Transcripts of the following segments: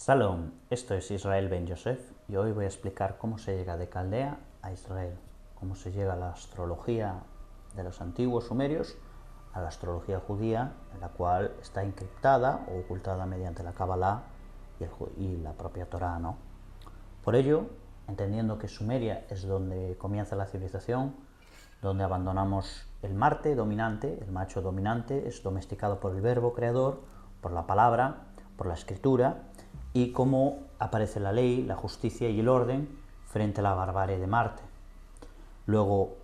Shalom, esto es Israel Ben Yosef y hoy voy a explicar cómo se llega de Caldea a Israel, cómo se llega a la astrología de los antiguos sumerios a la astrología judía, en la cual está encriptada o ocultada mediante la Kabbalah y la propia Torá, ¿no? Por ello, entendiendo que Sumeria es donde comienza la civilización, donde abandonamos el Marte dominante, el macho dominante, es domesticado por el verbo creador, por la palabra, por la escritura, y cómo aparece la ley, la justicia y el orden frente a la barbarie de Marte. Luego,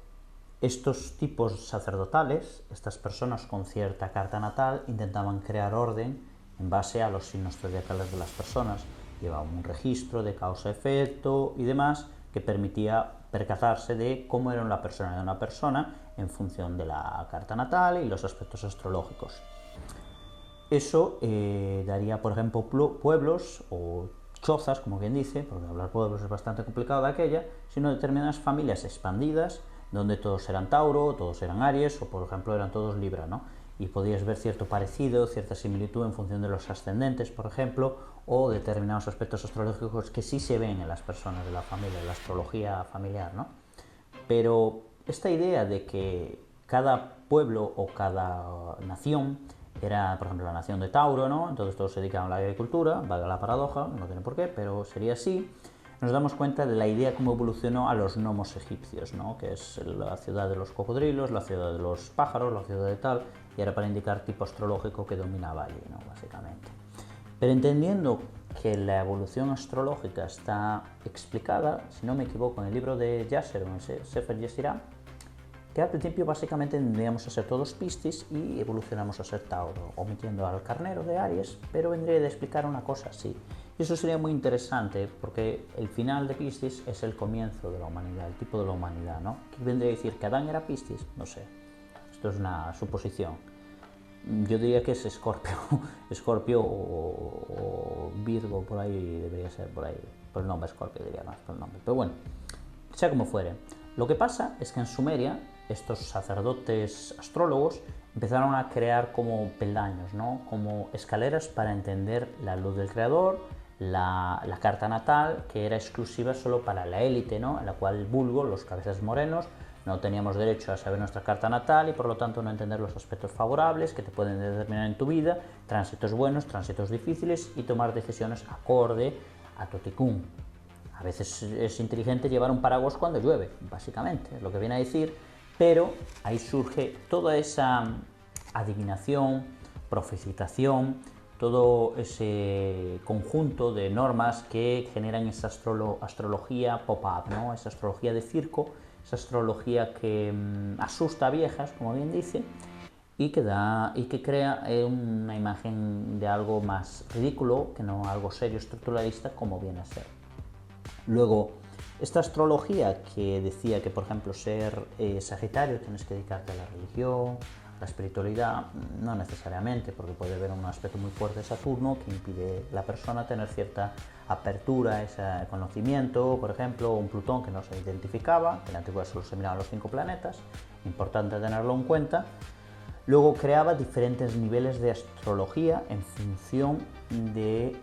estos tipos sacerdotales, estas personas con cierta carta natal, intentaban crear orden en base a los signos zodiacales de las personas. Llevaban un registro de causa-efecto y demás que permitía percatarse de cómo era la persona de una persona en función de la carta natal y los aspectos astrológicos. Eso daría, por ejemplo, pueblos o chozas, como quien dice, porque hablar pueblos es bastante complicado de aquella, sino determinadas familias expandidas, donde todos eran Tauro, todos eran Aries, o por ejemplo eran todos Libra, ¿no? Y podías ver cierto parecido, cierta similitud en función de los ascendentes, por ejemplo, o determinados aspectos astrológicos que sí se ven en las personas de la familia, en la astrología familiar, ¿no? Pero esta idea de que cada pueblo o cada nación era, por ejemplo, la nación de Tauro, ¿no? Entonces todos se dedicaban a la agricultura, valga la paradoja, no tiene por qué, pero sería así. Nos damos cuenta de la idea cómo evolucionó a los gnomos egipcios, ¿no? Que es la ciudad de los cocodrilos, la ciudad de los pájaros, la ciudad de tal, y era para indicar tipo astrológico que dominaba allí, ¿no? Básicamente. Pero entendiendo que la evolución astrológica está explicada, si no me equivoco, en el libro de Yasser, en el Sefer Yetzirah, que al principio básicamente tendríamos a ser todos Piscis y evolucionamos a ser Tauro, omitiendo al carnero de Aries, pero vendría de explicar una cosa así. Y eso sería muy interesante porque el final de Piscis es el comienzo de la humanidad, el tipo de la humanidad, ¿no? ¿Qué vendría a decir? ¿Que Adán era Piscis? No sé, esto es una suposición. Yo diría que es Escorpio, Escorpio o Virgo, por ahí debería ser, por ahí, por el nombre Escorpio diría más, por el nombre, pero bueno, sea como fuere. Lo que pasa es que en Sumeria estos sacerdotes astrólogos empezaron a crear como peldaños, ¿no? Como escaleras para entender la luz del creador, la carta natal, que era exclusiva solo para la élite, ¿no? En la cual el vulgo, los cabezas morenos, no teníamos derecho a saber nuestra carta natal y por lo tanto no entender los aspectos favorables que te pueden determinar en tu vida, tránsitos buenos, tránsitos difíciles y tomar decisiones acorde a tu ticún. A veces es inteligente llevar un paraguas cuando llueve, básicamente, es lo que viene a decir, pero ahí surge toda esa adivinación, profetización, todo ese conjunto de normas que generan esa astrología pop-up, ¿no? Esa astrología de circo, esa astrología que asusta a viejas, como bien dice, y que crea una imagen de algo más ridículo que no algo serio, estructuralista, como viene a ser. Luego, esta astrología que decía que, por ejemplo, ser Sagitario tienes que dedicarte a la religión, a la espiritualidad, no necesariamente, porque puede haber un aspecto muy fuerte de Saturno que impide a la persona tener cierta apertura a ese conocimiento, por ejemplo, un Plutón que no se identificaba, que en la antigüedad solo se miraban los 5 planetas, importante tenerlo en cuenta. Luego creaba diferentes niveles de astrología en función de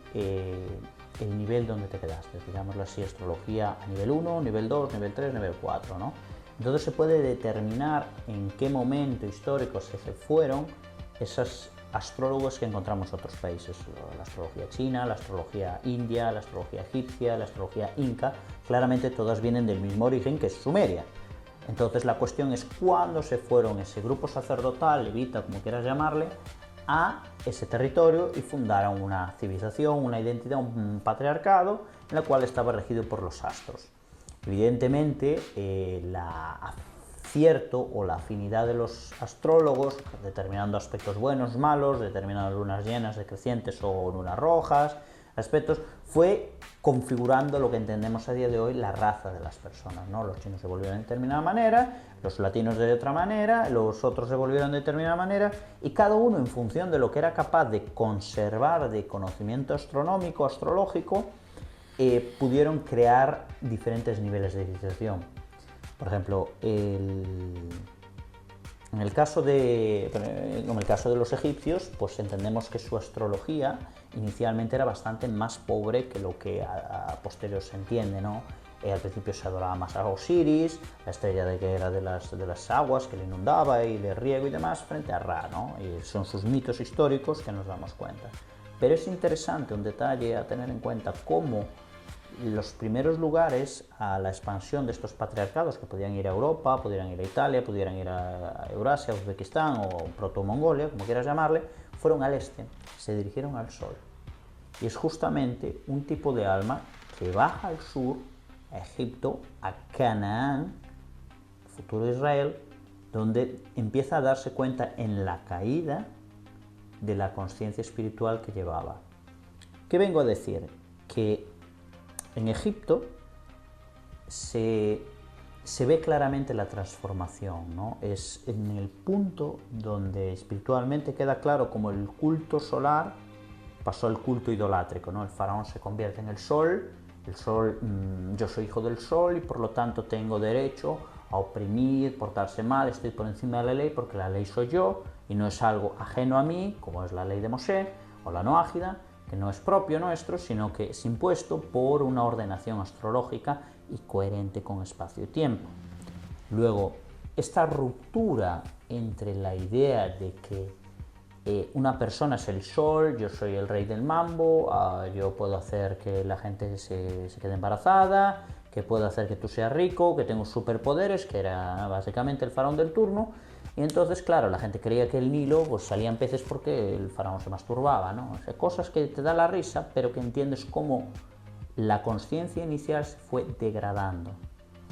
el nivel donde te quedaste, digámoslo así, astrología a nivel 1, nivel 2, nivel 3, nivel 4, ¿no? Entonces se puede determinar en qué momento histórico se fueron esos astrólogos que encontramos en otros países, la astrología china, la astrología india, la astrología egipcia, la astrología inca, claramente todas vienen del mismo origen que es Sumeria. Entonces la cuestión es cuándo se fueron ese grupo sacerdotal, levita, como quieras llamarle, a ese territorio y fundaron una civilización, una identidad, un patriarcado en la cual estaba regido por los astros. Evidentemente, el acierto o la afinidad de los astrólogos, determinando aspectos buenos, malos, determinando lunas llenas, decrecientes o lunas rojas, aspectos, fue configurando lo que entendemos a día de hoy la raza de las personas, ¿no? Los chinos se volvieron de determinada manera, los latinos de otra manera, los otros se volvieron de determinada manera, y cada uno en función de lo que era capaz de conservar de conocimiento astronómico, astrológico, pudieron crear diferentes niveles de civilización. Por ejemplo, En el caso de los egipcios, pues entendemos que su astrología inicialmente era bastante más pobre que lo que a posterior se entiende, ¿no? Al principio se adoraba más a Osiris, la estrella de guerra de las aguas que le inundaba y de riego y demás, frente a Ra, ¿no? Y son sus mitos históricos que nos damos cuenta. Pero es interesante, un detalle a tener en cuenta, cómo los primeros lugares a la expansión de estos patriarcados, que podían ir a Europa, pudieran ir a Italia, pudieran ir a Eurasia, Uzbekistán o Proto-Mongolia, como quieras llamarle, fueron al este, se dirigieron al sol. Y es justamente un tipo de alma que baja al sur, a Egipto, a Canaán, futuro Israel, donde empieza a darse cuenta en la caída de la conciencia espiritual que llevaba. ¿Qué vengo a decir? Que en Egipto se ve claramente la transformación, ¿no? Es en el punto donde espiritualmente queda claro como el culto solar pasó al culto idolátrico, ¿no? El faraón se convierte en el sol, yo soy hijo del sol y por lo tanto tengo derecho a oprimir, portarse mal, estoy por encima de la ley porque la ley soy yo y no es algo ajeno a mí, como es la ley de Moshe o la Noágida, que no es propio nuestro, sino que es impuesto por una ordenación astrológica y coherente con espacio y tiempo. Luego, esta ruptura entre la idea de que una persona es el sol, yo soy el rey del mambo, yo puedo hacer que la gente se quede embarazada, que puedo hacer que tú seas rico, que tengo superpoderes, que era básicamente el faraón del turno. Y entonces, claro, la gente creía que el Nilo pues, salían peces porque el faraón se masturbaba, ¿no? O sea, cosas que te da la risa, pero que entiendes cómo la conciencia inicial se fue degradando.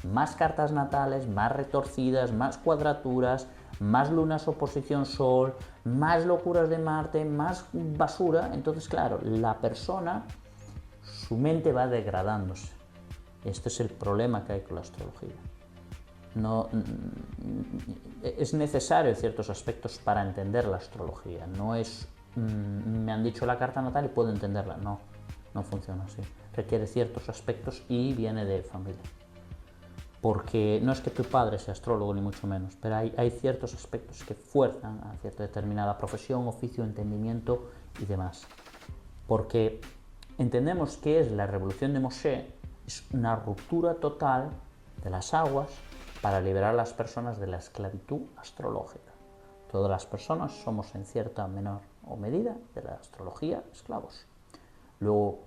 Más cartas natales, más retorcidas, más cuadraturas, más lunas oposición Sol, más locuras de Marte, más basura. Entonces, claro, la persona, su mente va degradándose. Este es el problema que hay con la astrología. No, es necesario ciertos aspectos para entender la astrología. No es, me han dicho la carta natal y puedo entenderla. No, no funciona así. Requiere ciertos aspectos y viene de familia. Porque no es que tu padre sea astrólogo ni mucho menos, pero hay ciertos aspectos que fuerzan a cierta determinada profesión, oficio, entendimiento y demás. Porque entendemos que es la revolución de Moshe, es una ruptura total de las aguas para liberar a las personas de la esclavitud astrológica. Todas las personas somos en cierta menor o medida de la astrología esclavos. Luego,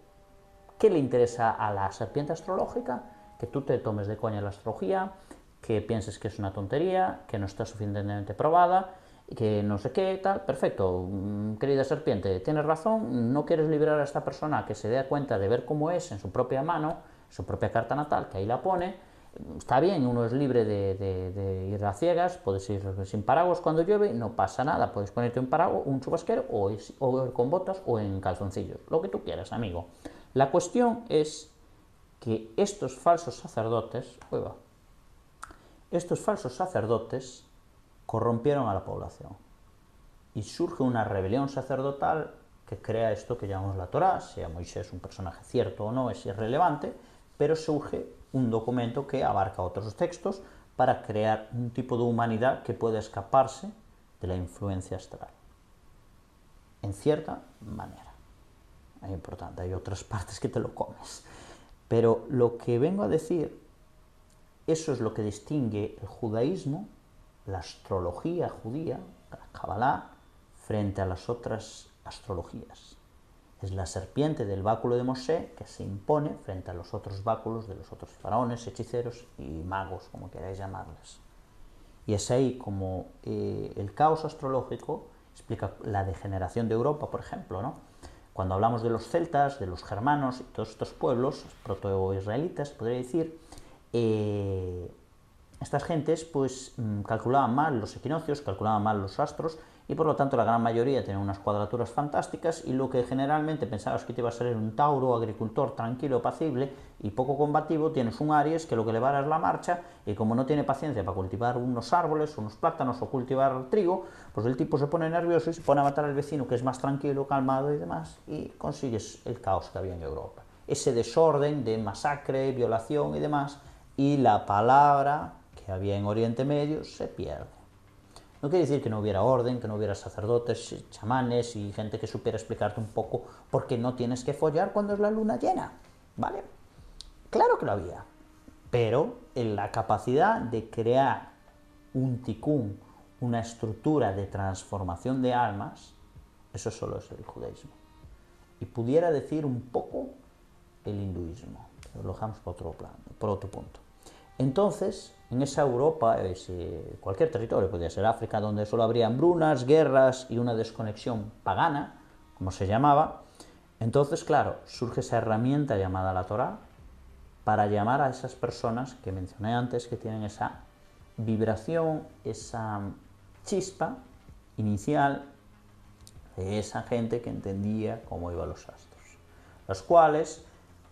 ¿qué le interesa a la serpiente astrológica? Que tú te tomes de coña la astrología, que pienses que es una tontería, que no está suficientemente probada, que no sé qué, tal. Perfecto, querida serpiente, tienes razón, no quieres liberar a esta persona que se dé cuenta de ver cómo es en su propia mano, su propia carta natal, que ahí la pone. Está bien, uno es libre de ir a ciegas, puedes ir sin paraguas cuando llueve, no pasa nada, puedes ponerte un paraguas, un chubasquero o con botas o en calzoncillos, lo que tú quieras, amigo. La cuestión es que estos falsos sacerdotes corrompieron a la población y surge una rebelión sacerdotal que crea esto que llamamos la Torá. Sea Moisés un personaje cierto o no es irrelevante, pero surge un documento que abarca otros textos para crear un tipo de humanidad que pueda escaparse de la influencia astral, en cierta manera. Es importante, hay otras partes que te lo comes. Pero lo que vengo a decir, eso es lo que distingue el judaísmo, la astrología judía, la Kabbalah, frente a las otras astrologías. Es la serpiente del báculo de Moshe que se impone frente a los otros báculos de los otros faraones, hechiceros y magos, como queráis llamarles. Y es ahí como el caos astrológico explica la degeneración de Europa, por ejemplo, ¿no? Cuando hablamos de los celtas, de los germanos y todos estos pueblos proto-israelitas, podría decir, estas gentes pues calculaban mal los equinoccios, calculaban mal los astros y por lo tanto la gran mayoría tenían unas cuadraturas fantásticas y lo que generalmente pensabas que te iba a salir un Tauro, agricultor tranquilo, apacible y poco combativo, tienes un Aries que lo que le va es la marcha y como no tiene paciencia para cultivar unos árboles, unos plátanos o cultivar trigo, pues el tipo se pone nervioso y se pone a matar al vecino que es más tranquilo, calmado y demás y consigues el caos que había en Europa. Ese desorden de masacre, violación y demás y la palabra que había en Oriente Medio se pierde. No quiere decir que no hubiera orden, que no hubiera sacerdotes, chamanes y gente que supiera explicarte un poco por qué no tienes que follar cuando es la luna llena, ¿vale? Claro que lo había, pero en la capacidad de crear un tikkun, una estructura de transformación de almas, eso solo es el judaísmo. Y pudiera decir un poco el hinduismo, pero lo dejamos por otro punto. Entonces, en esa Europa, cualquier territorio, podría ser África, donde solo habría hambrunas, guerras y una desconexión pagana, como se llamaba, entonces, claro, surge esa herramienta llamada la Torá para llamar a esas personas que mencioné antes, que tienen esa vibración, esa chispa inicial de esa gente que entendía cómo iban los astros, los cuales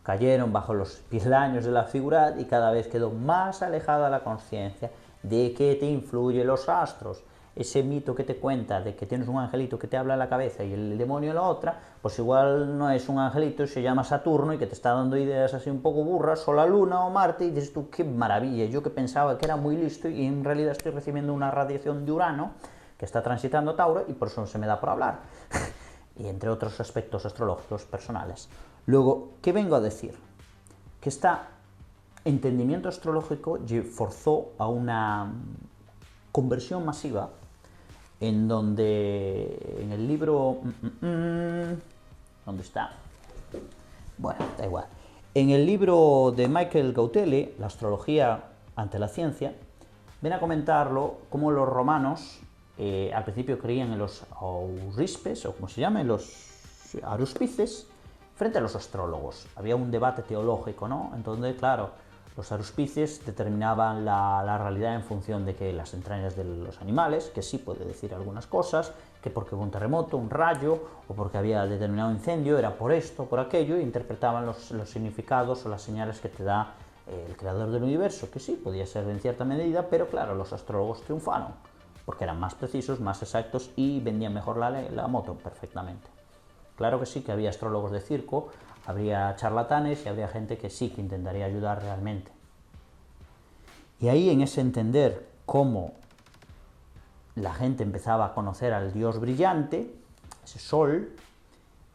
cayeron bajo los peldaños de la figura y cada vez quedó más alejada la conciencia de que te influyen los astros. Ese mito que te cuenta de que tienes un angelito que te habla en la cabeza y el demonio en la otra, pues igual no es un angelito, se llama Saturno y que te está dando ideas así un poco burras, o la Luna o Marte, y dices tú, qué maravilla, yo que pensaba que era muy listo y en realidad estoy recibiendo una radiación de Urano que está transitando Tauro y por eso se me da por hablar. Y entre otros aspectos astrológicos personales. Luego, ¿qué vengo a decir? Que este entendimiento astrológico forzó a una conversión masiva en donde en el libro... ¿Dónde está? Bueno, da igual. En el libro de Michael Gautele, La astrología ante la ciencia, ven a comentarlo cómo los romanos al principio creían en los aurispes, o como se llama, en los aruspices, frente a los astrólogos. Había un debate teológico, ¿no? Entonces, claro, los aruspices determinaban la realidad en función de que las entrañas de los animales, que sí puede decir algunas cosas, que porque hubo un terremoto, un rayo, o porque había determinado incendio, era por esto, por aquello, e interpretaban los significados o las señales que te da el creador del universo, que sí, podía ser en cierta medida, pero claro, los astrólogos triunfaron, porque eran más precisos, más exactos y vendían mejor la moto perfectamente. Claro que sí, que había astrólogos de circo, habría charlatanes y habría gente que sí, que intentaría ayudar realmente. Y ahí, en ese entender cómo la gente empezaba a conocer al dios brillante, ese sol,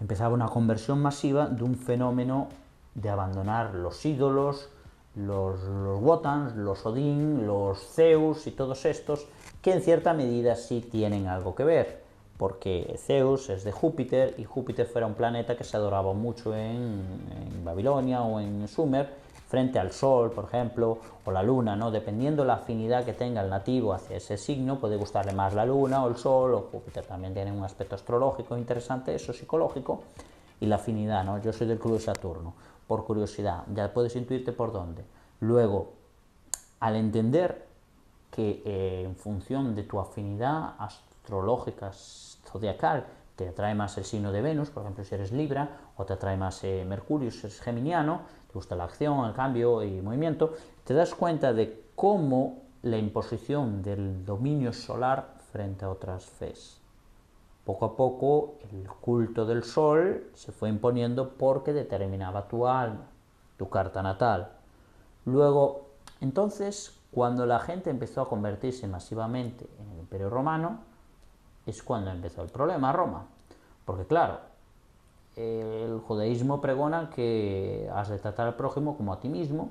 empezaba una conversión masiva de un fenómeno de abandonar los ídolos, los Wotans, los Odín, los Zeus y todos estos, que en cierta medida sí tienen algo que ver, porque Zeus es de Júpiter y Júpiter fuera un planeta que se adoraba mucho en Babilonia o en Sumer, frente al Sol, por ejemplo, o la Luna, ¿no? Dependiendo la afinidad que tenga el nativo hacia ese signo, puede gustarle más la Luna o el Sol, o Júpiter también tiene un aspecto astrológico interesante, eso psicológico, y la afinidad, ¿no? Yo soy del Club de Saturno, por curiosidad, ya puedes intuirte por dónde. Luego, al entender que en función de tu afinidad astrológica zodiacal te atrae más el signo de Venus, por ejemplo, si eres Libra, o te atrae más Mercurio, si eres Geminiano, te gusta la acción, el cambio y movimiento, te das cuenta de cómo la imposición del dominio solar frente a otras fes. Poco a poco el culto del sol se fue imponiendo porque determinaba tu alma, tu carta natal. Luego, entonces, cuando la gente empezó a convertirse masivamente en el Imperio Romano, es cuando empezó el problema Roma. Porque claro, el judaísmo pregona que has de tratar al prójimo como a ti mismo.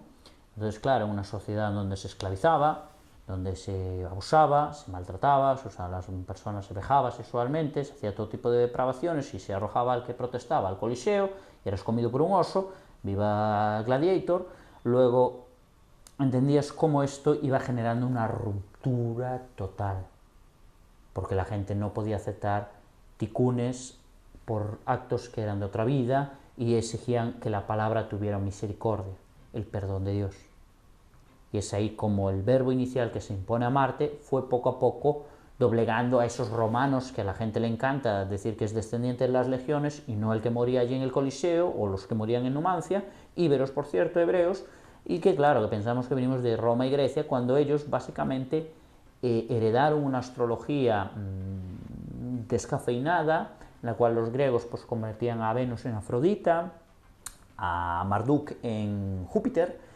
Entonces, claro, una sociedad donde se esclavizaba, donde se abusaba, se maltrataba, las personas se vejaba sexualmente, se hacía todo tipo de depravaciones y se arrojaba al que protestaba al Coliseo y eras comido por un oso, viva Gladiator. Luego entendías cómo esto iba generando una ruptura total, porque la gente no podía aceptar ticunes por actos que eran de otra vida y exigían que la palabra tuviera misericordia, el perdón de Dios. Y es ahí como el verbo inicial que se impone a Marte fue poco a poco doblegando a esos romanos que a la gente le encanta decir que es descendiente de las legiones y no el que moría allí en el Coliseo o los que morían en Numancia, íberos por cierto, hebreos, y que claro, que pensamos que venimos de Roma y Grecia cuando ellos básicamente heredaron una astrología descafeinada, en la cual los griegos pues convertían a Venus en Afrodita, a Marduk en Júpiter,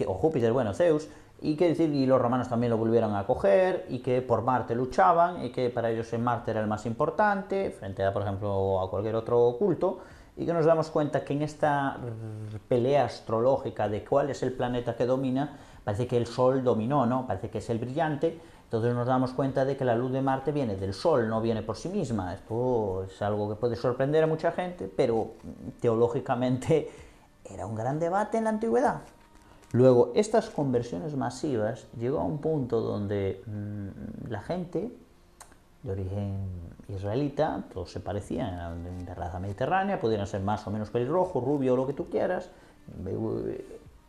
o Júpiter, bueno, Zeus, y que decir, y los romanos también lo volvieron a coger, y que por Marte luchaban, y que para ellos Marte era el más importante, frente a, por ejemplo, a cualquier otro culto, y que nos damos cuenta que en esta pelea astrológica de cuál es el planeta que domina, parece que el Sol dominó, ¿no? Parece que es el brillante, entonces nos damos cuenta de que la luz de Marte viene del Sol, no viene por sí misma. Esto es algo que puede sorprender a mucha gente, pero teológicamente era un gran debate en la antigüedad. Luego, estas conversiones masivas llegó a un punto donde la gente de origen israelita, todos se parecían, eran de raza mediterránea, podían ser más o menos pelirrojo, rubio o lo que tú quieras,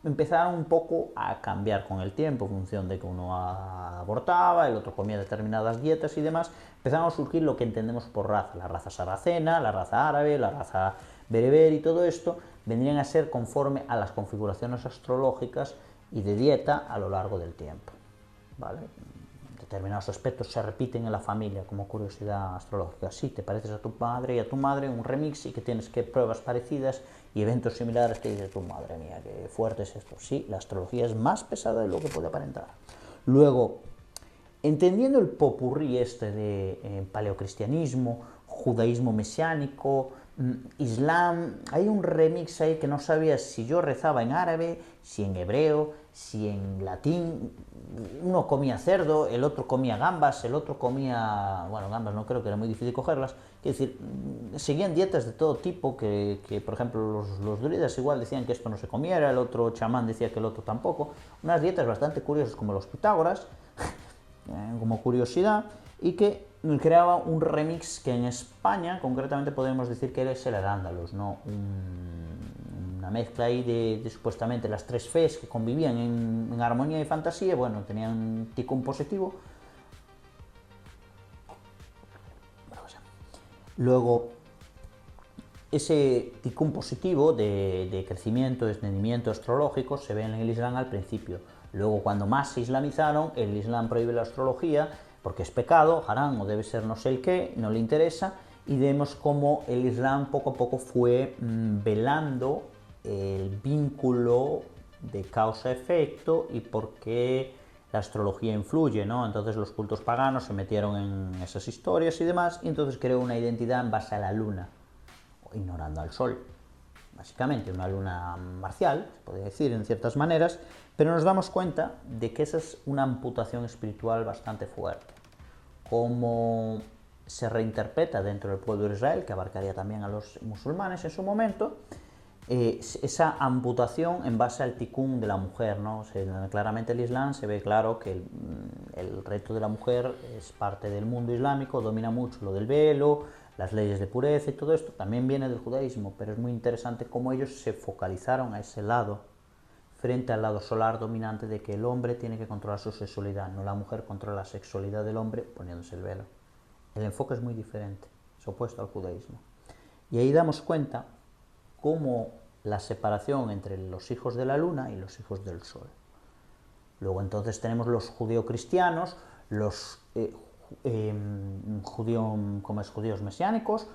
empezaron un poco a cambiar con el tiempo en función de que uno abortaba, el otro comía determinadas dietas y demás, empezaron a surgir lo que entendemos por raza, la raza sarracena, la raza árabe, la raza bereber y todo esto, vendrían a ser conforme a las configuraciones astrológicas y de dieta a lo largo del tiempo, ¿vale? Determinados aspectos se repiten en la familia como curiosidad astrológica. Sí, te pareces a tu padre y a tu madre, un remix, y que tienes que pruebas parecidas y eventos similares que dices tu madre mía, qué fuerte es esto. Sí, la astrología es más pesada de lo que puede aparentar. Luego, entendiendo el popurrí este de paleocristianismo, judaísmo mesiánico, islam, hay un remix ahí que no sabía si yo rezaba en árabe, si en hebreo, si en latín. Uno comía cerdo, el otro comía gambas, el otro comía, bueno, gambas no creo, que era muy difícil cogerlas, es decir, seguían dietas de todo tipo, que por ejemplo los druidas igual decían que esto no se comiera, el otro chamán decía que el otro tampoco, unas dietas bastante curiosas como los Pitágoras, como curiosidad, y que creaba un remix que en España concretamente podemos decir que es el Al-Ándalus, ¿no? Una mezcla ahí de supuestamente las tres fes que convivían en armonía y fantasía, bueno, tenían ticún positivo. Luego, ese ticún positivo de crecimiento, de extendimiento astrológico se ve en el Islam al principio. Luego, cuando más se islamizaron, el Islam prohíbe la astrología porque es pecado, harán o debe ser no sé el qué, no le interesa, y vemos cómo el Islam poco a poco fue velando el vínculo de causa-efecto y por qué la astrología influye, ¿no? Entonces los cultos paganos se metieron en esas historias y demás, y entonces creó una identidad en base a la luna, ignorando al sol. Básicamente una luna marcial, se puede decir en ciertas maneras, pero nos damos cuenta de que esa es una amputación espiritual bastante fuerte. Cómo se reinterpreta dentro del pueblo de Israel, que abarcaría también a los musulmanes en su momento, esa amputación en base al ticún de la mujer, ¿no? Claramente el Islam se ve claro que el reto de la mujer es parte del mundo islámico, domina mucho lo del velo, las leyes de pureza y todo esto, también viene del judaísmo, pero es muy interesante cómo ellos se focalizaron a ese lado, frente al lado solar dominante de que el hombre tiene que controlar su sexualidad, no la mujer controla la sexualidad del hombre poniéndose el velo. El enfoque es muy diferente, es opuesto al judaísmo. Y ahí damos cuenta cómo la separación entre los hijos de la luna y los hijos del sol. Luego entonces tenemos los judeocristianos, los judíos mesiánicos,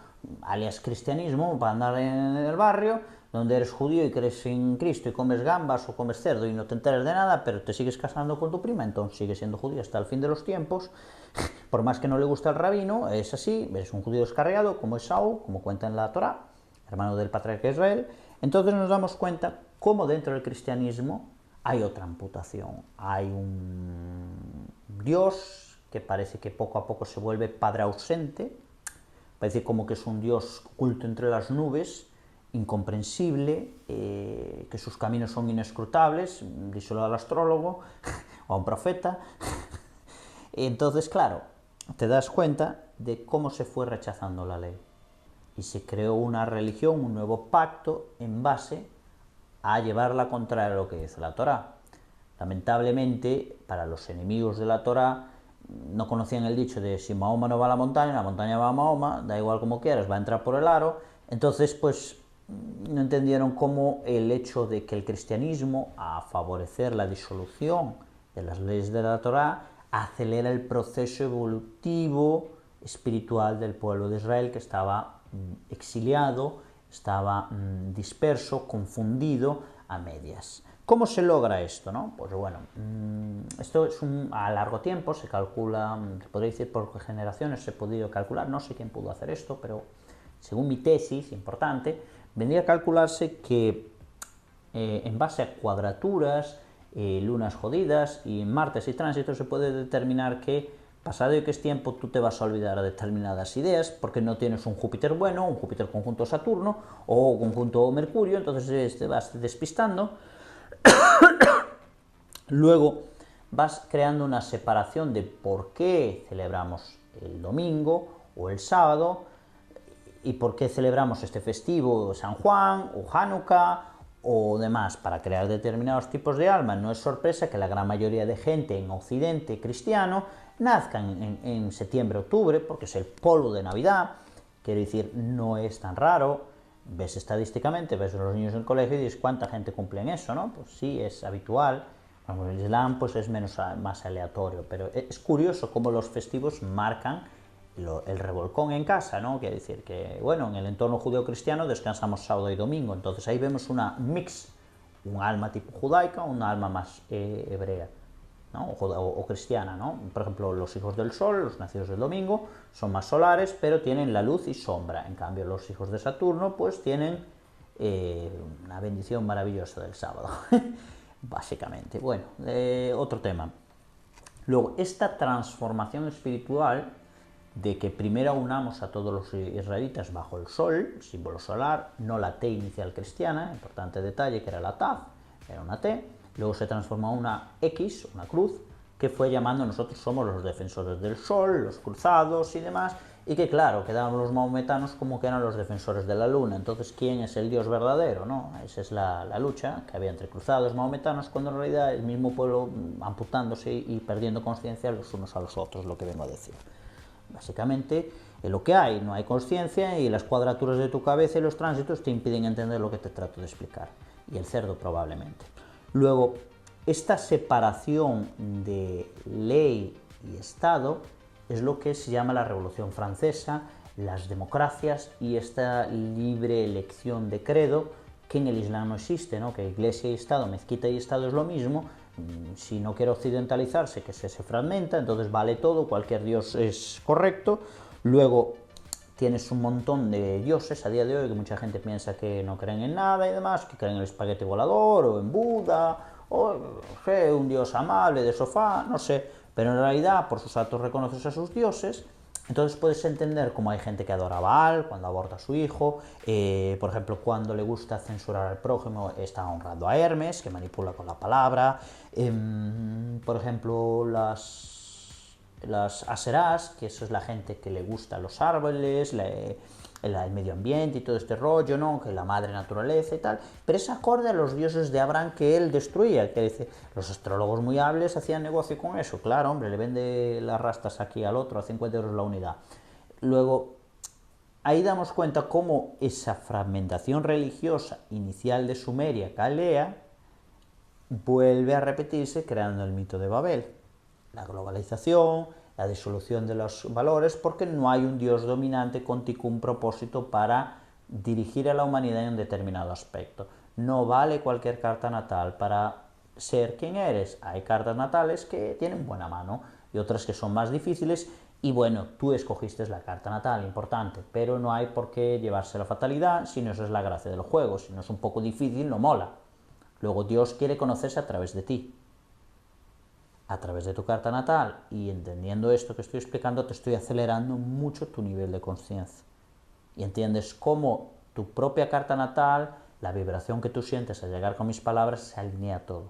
alias cristianismo, para andar en el barrio, donde eres judío y crees en Cristo y comes gambas o comes cerdo y no te enteras de nada, pero te sigues casando con tu prima, entonces sigues siendo judío hasta el fin de los tiempos, por más que no le guste al rabino, es así, eres un judío descarriado, como Esaú, como cuenta en la Torá, hermano del patriarca de Israel. Entonces nos damos cuenta cómo dentro del cristianismo hay otra amputación, hay un Dios que parece que poco a poco se vuelve padre ausente, parece como que es un Dios oculto entre las nubes, incomprensible, que sus caminos son inescrutables, díselo al astrólogo o a un profeta. Entonces, claro, te das cuenta de cómo se fue rechazando la ley y se creó una religión, un nuevo pacto en base a llevarla contra lo que dice la Torá. Lamentablemente, para los enemigos de la Torá, no conocían el dicho de si Mahoma no va a la montaña va a Mahoma, da igual como quieras, va a entrar por el aro. Entonces, pues, no entendieron cómo el hecho de que el cristianismo, a favorecer la disolución de las leyes de la Torá, acelera el proceso evolutivo espiritual del pueblo de Israel, que estaba exiliado, estaba disperso, confundido a medias. ¿Cómo se logra esto, no? Pues bueno, esto es a largo tiempo, se calcula, se podría decir por generaciones se ha podido calcular, no sé quién pudo hacer esto, pero según mi tesis, importante, vendría a calcularse que en base a cuadraturas, lunas jodidas y martes y tránsitos se puede determinar que pasado X tiempo tú te vas a olvidar de determinadas ideas porque no tienes un Júpiter bueno, un Júpiter conjunto Saturno o conjunto Mercurio, entonces te vas despistando. Luego vas creando una separación de por qué celebramos el domingo o el sábado y por qué celebramos este festivo San Juan o Hanukkah o demás, para crear determinados tipos de alma. No es sorpresa que la gran mayoría de gente en Occidente cristiano nazca en septiembre, octubre, porque es el polvo de Navidad. Quiero decir, no es tan raro. Ves estadísticamente, ves a los niños en el colegio y dices, ¿cuánta gente cumple en eso? ¿No? Pues sí, es habitual. Bueno, el Islam pues es más aleatorio, pero es curioso cómo los festivos marcan el revolcón en casa, ¿no? Quiere decir que, bueno, en el entorno judeo-cristiano descansamos sábado y domingo, entonces ahí vemos una mix, un alma tipo judaica, una alma más hebrea, ¿no? o cristiana, ¿no? Por ejemplo, los hijos del sol, los nacidos del domingo, son más solares, pero tienen la luz y sombra. En cambio, los hijos de Saturno, pues tienen una bendición maravillosa del sábado, básicamente. Bueno, otro tema. Luego, esta transformación espiritual de que primero unamos a todos los israelitas bajo el sol, símbolo solar, no la T inicial cristiana, importante detalle que era la Tav, era una T, luego se transformó en una X, una cruz, que fue llamando nosotros somos los defensores del sol, los cruzados y demás, y que claro, quedaban los maometanos como que eran los defensores de la luna. Entonces, ¿quién es el Dios verdadero? ¿No? Esa es la lucha que había entre cruzados y maometanos, cuando en realidad el mismo pueblo amputándose y perdiendo conciencia los unos a los otros, lo que vengo a decir. Básicamente, lo que hay, no hay conciencia y las cuadraturas de tu cabeza y los tránsitos te impiden entender lo que te trato de explicar. Y el cerdo probablemente. Luego, esta separación de ley y Estado es lo que se llama la Revolución Francesa, las democracias y esta libre elección de credo que en el Islam no existe, ¿no? Que iglesia y Estado, mezquita y Estado es lo mismo. Si no quiere occidentalizarse, que se fragmenta, entonces vale todo, cualquier dios es correcto. Luego tienes un montón de dioses a día de hoy que mucha gente piensa que no creen en nada y demás, que creen en el espagueti volador o en Buda o un dios amable de sofá, no sé, pero en realidad por sus actos reconoces a sus dioses. Entonces puedes entender cómo hay gente que adora a Baal cuando aborta a su hijo, por ejemplo, cuando le gusta censurar al prójimo está honrando a Hermes, que manipula con la palabra, por ejemplo, las aserás, que eso es la gente que le gusta los árboles, el medio ambiente y todo este rollo, ¿no? Que la madre naturaleza y tal, pero es acorde a los dioses de Abraham que él destruía, que dice, los astrólogos muy hábiles hacían negocio con eso, claro, hombre, le vende las rastas aquí al otro a 50 euros la unidad. Luego, ahí damos cuenta cómo esa fragmentación religiosa inicial de Sumeria, Caldea, vuelve a repetirse creando el mito de Babel, la globalización, la disolución de los valores, porque no hay un Dios dominante con un propósito para dirigir a la humanidad en un determinado aspecto. No vale cualquier carta natal para ser quien eres. Hay cartas natales que tienen buena mano y otras que son más difíciles y bueno, tú escogiste la carta natal, importante, pero no hay por qué llevarse la fatalidad, si no, eso es la gracia del juego. Si no es un poco difícil, no mola. Luego Dios quiere conocerse a través de ti, a través de tu carta natal, y entendiendo esto que estoy explicando te estoy acelerando mucho tu nivel de conciencia y entiendes cómo tu propia carta natal, la vibración que tú sientes al llegar con mis palabras, se alinea todo.